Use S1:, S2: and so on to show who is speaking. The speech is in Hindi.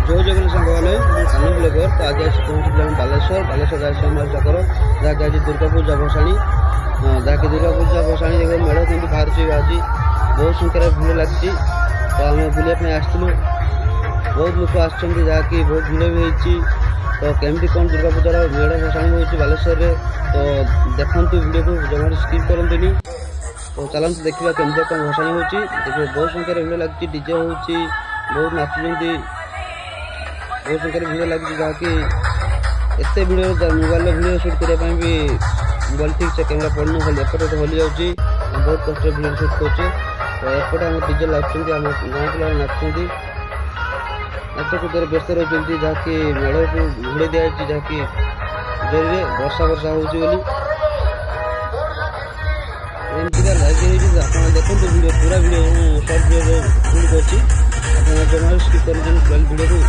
S1: जय जगन सांग मैंने सानी ब्लगर तो आज आसी पहुँचल बालेश्वर बालेश्वर राजकुमार चक्र जहाँकि आज दुर्गा पूजा भसाणी जहाँकि दुर्गा पूजा भसाणी देख मेढ़ केमती बाहर आज बहुत संख्यार भिड़ लगी तो आम बुलापी आसलु बहुत लोक आसछन्ति जहाँकि बहुत भिड़ भी होती तो केमती कौन दुर्गा पूजार मेढ़ भसाणी हो बालेश्वर में तो देखु वीडियो को जमा स्किप करते तो चलते देखा केमती कौन भसाणी हो देखिए बहुत संख्यार भिड़ लगी डीजे हो बहुत नाचुंट बहुत संख्यार भिड़ लगी जहाँकि एत भिड़ मोबाइल भिडियो सुट करने भी मोबाइल ठीक से कैमेरा पड़न खाली एपटे तो हली जाऊँगी बहुत कष्ट भिडियो सुट कर तो एपटे आम डीजे लाचुंट आम गाँव पिला नाचुंट नाच कूदे व्यस्त रही जहाँकि मेढ़ को घोड़े दिखाई जहाँकि जोरे वर्षा वर्षा होली एमती लगे आप देखते वीडियो पूरा वीडियो सर्ट वीडियो शुट कर जमा स्किप कर वीडियो को